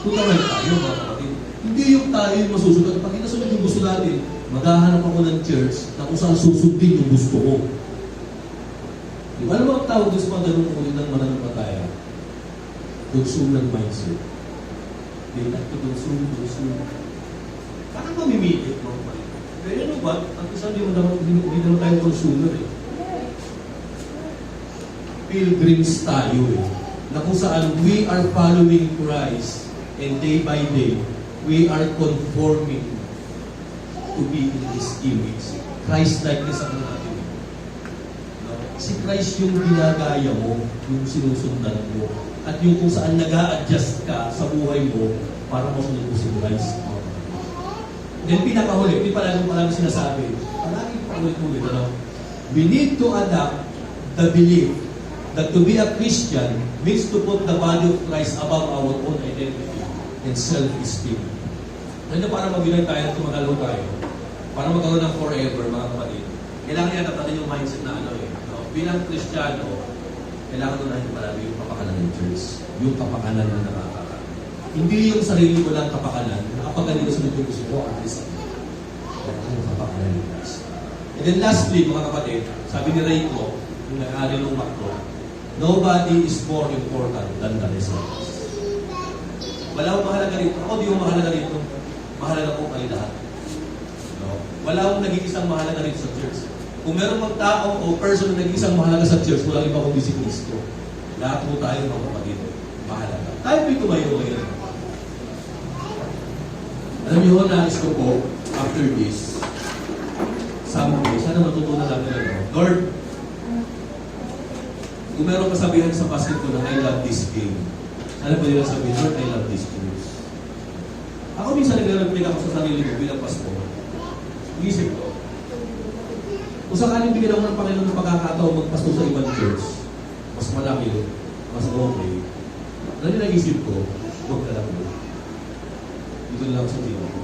mga kapatid. Hindi yung tayo yung masusunod. Pag inasunod yung gusto natin, maghahanap ako ng church na kung saan susundin yung gusto ko. Di ba naman ang tawag sa mga ganun ulit ng mananampataya? Consumer mindset. They like to consume. Parang mamimili, mga kapatid. Pero ano ba? Ang isang hindi naman tayo consumer eh. Pilgrims tayo eh. Na kung saan we are following Christ and day by day, we are conforming to be in His image. Christ-likeness ang natin. No? Si Christ yung ginagaya mo, yung sinusundan mo, at yung kung saan nag-a-adjust ka sa buhay mo para masunod mo si Christ. Then pinakahuli, hindi palagi sinasabi, palagi paulit-ulit, we need to adapt the belief that to be a Christian means to put the body of Christ above our own identity and self-esteem. Ano para mag-unite tayo at tumagalaw tayo? Para magkaroon ng forever, mga kapatid. Kailangan i-adapt natin yung mindset na bilang Kristiyano, kailangan doon natin palagi yung kapakanan ng church. Yung kapakanan na nakakaka. Hindi yung sarili ko lang kapakanan, kapag ganito sunod yung gusto ko, at least yung kapakanan ng Christ. And then lastly, mga kapatid, sabi ni Ray ko, yung may-ari ng McDo, nobody is more important than the results. Wala akong mahalaga rito. Ako di ko mahalaga rito. Mahalaga po kayo lahat. No? Wala akong nag-iisang mahalaga rito sa church. Kung meron mang tao o person na nag-iisang mahalaga sa church, walang iba kundi si Kristo. Lahat po tayo mga kapatid. Mahalaga. Tayo po tumayo ngayon. Alam niyo, nais ko po, after this, someday, sana matutunan natin ano. Lord, kung meron kasabihan sa basket ko na I love this game, sana po nila sabihin, Lord, I love this church. Ako minsan nagre-reflect ako sa sarili ko bilang pastor. Isip ko, kung sakaling bigyan ako ng Panginoon ng pagkakataon magpastor sa ibang church, mas malaki, mas okay, ano yung nag-isip ko, huwag na lang mo. Dito lang sa tino ko.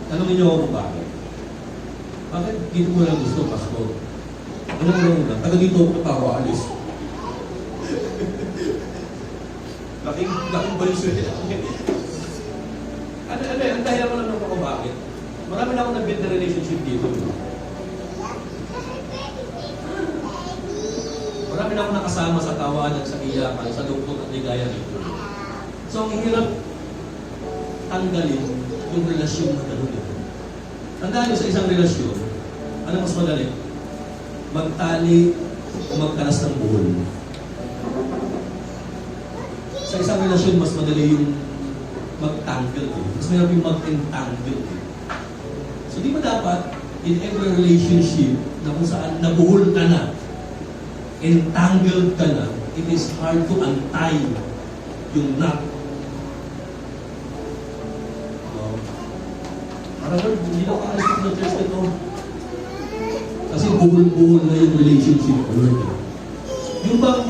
Tanungin niyo ako kung bakit. Bakit dito mo lang gusto, pastor? Ano mo lang muna? Taga dito ako ako alis. Laking balis yun. Ang dahil mo lang ako bakit? Marami na akong nag-build na relationship dito. Marami na akong nakasama sa tawanan, sa iyakan, sa lungkot at ligaya dito. So, ang hirap tanggalin yung relasyon na gano'n. Tandaan nyo sa isang relasyon, ano mas madali? Magtali o magkalas ng buhol. Sa isang relasyon, mas madali yung mag-tangle. Mas mahirap yung mag-entangle. So, di ba dapat, in every relationship, na kung saan nabuhol ka na, entangled ka na, it is hard to untie yung knot. Parang, hindi na ako alis ng church nito. Kasi buhol-buhol na yung relationship ko, Lord. Yung bang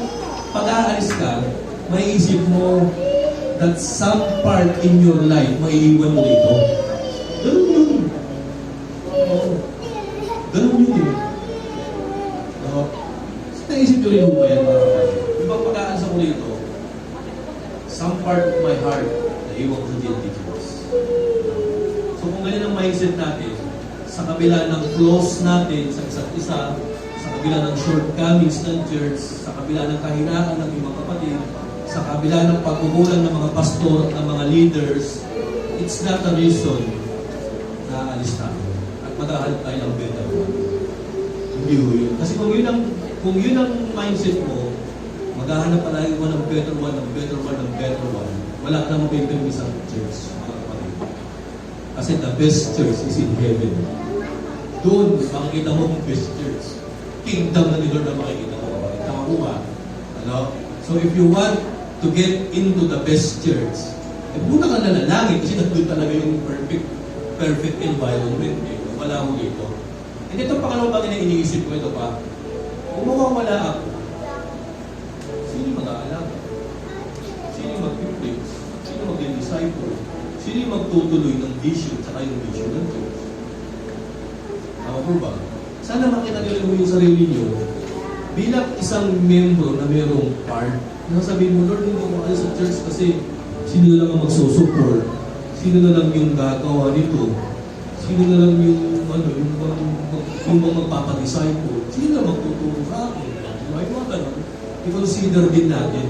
pag-aalis ka, may isip mo that some part in your life maiiwan mo dito. Ganun yun. Ganun yun eh. So, naisip nyo rin ba yan, mga kapatid? Yung bang pag-aalis ako dito, some part of my heart naiwan ko sa DLDQs. So kung ganyan ang mindset natin, sa kabila ng flaws natin sa isa't isa, sa kabila ng shortcomings ng church, sa kabila ng kahinaan ng ibang kapatid, sa kabila ng pagkukulang ng mga pastor at ng mga leaders, it's not a reason na aalis tayo at maghahanap tayo ng better one. Hindi ho yun. Kasi kung yun ang mindset mo, maghahanap pa tayo ng better one, ng better one, ng better one, wala ka na mapipili sa church, mga kapatid. Kasi the best church is in heaven. Doon, makikita mo ang best church. Kingdom na ni Lord na makikita mo. Tama po ba? Ano? So if you want to get into the best church, muna ka na langit kasi nandun talaga yung perfect environment. Eh. Wala mo dito. And itong pangalawang bagay na iniisip ko ito pa, kung mawawala ako, sino mag-aalaga? Sino mag-preach? Sino mag-disciple? Sino yung magtutuloy ng vision sa yung vision ng church? Tama po ba? Sana makita nyo rin yung sarili nyo bilang isang membro na mayroong part. Sabihin mo, Lord, hindi ko alis sa church kasi sino na lang ang magsusupport? Sino na lang yung gagawa nito? Sino na lang yung magpapadisciple? Sino na magtutulong sa akin? May mga ganun. I-consider din natin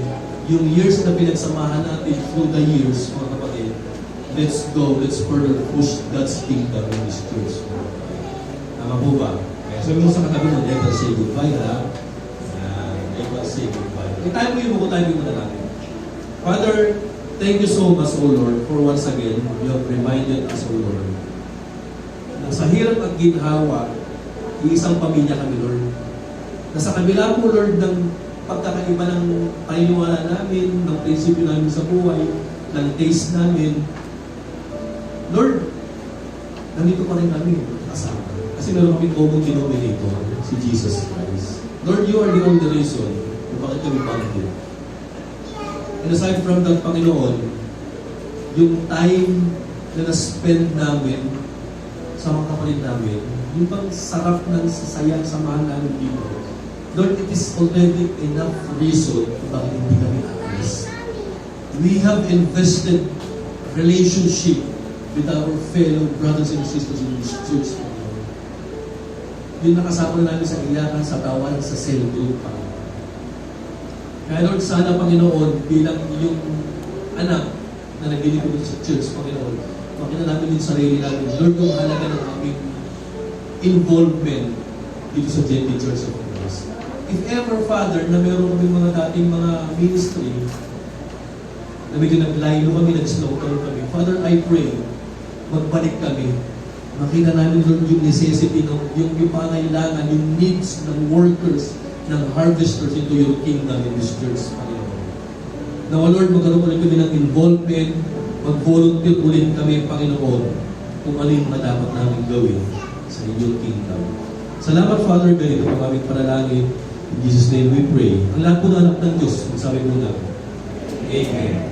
yung years na pinagsamahan natin through the years, mga kapatid. Let's go, let's further push God's kingdom in this church. Tama po ba? Kaya sabi mo sa katabi mo, never say goodbye, ha? Never say goodbye. Tayo mo yung tayo mo na natin. Father, thank you so much, O Lord, for once again, you have reminded us, O Lord, na sa hirap at ginhawa, iisang pamilya kami, Lord. Na sa kabila po, Lord, ng pagkakaiba ng paniniwala namin, ng prinsipyo namin sa buhay, ng taste namin, Lord, nandito pa rin kami kasama. Kasi meron kami common denominator, si Jesus Christ. Lord, you are the only reason kung bakit kami pangit. And aside from that, Panginoon, yung time na na-spend namin sa mga kapatid namin, yung bang sarap ng sasayang samahan namin dito, Lord, it is already enough reason kung bakit hindi kami alis. We have invested relationship with our fellow brothers and sisters in this church. yung nakasama namin sa iyakan, sa tawan, sa cell group, Panginoon. Kaya Lord, sana Panginoon, bilang yung anak na naglilingkod sa church, Panginoon, makita namin yung sarili namin. Lord, yung halaga ng aming involvement dito sa JP Church of Christ. If ever, Father, na meron kami mga dating mga ministry, na medyo naglaylo kami, nag-slow down kami, Father, I pray, magbalik kami. Makita namin, Lord, yung necessity, yung pangailangan, yung needs ng workers, ng harvesters into your kingdom in this church, Panginoon. Now, Lord, magkaroon ulit kami ng involvement, mag-volunteer ulit kami, Panginoon, kung ano yung mga dapat namin gawin sa inyong kingdom. Salamat, Father, ganito ang aming panalangin. In Jesus' name we pray. Ang lahat po na anak ng Diyos, magsabi po namin. Amen.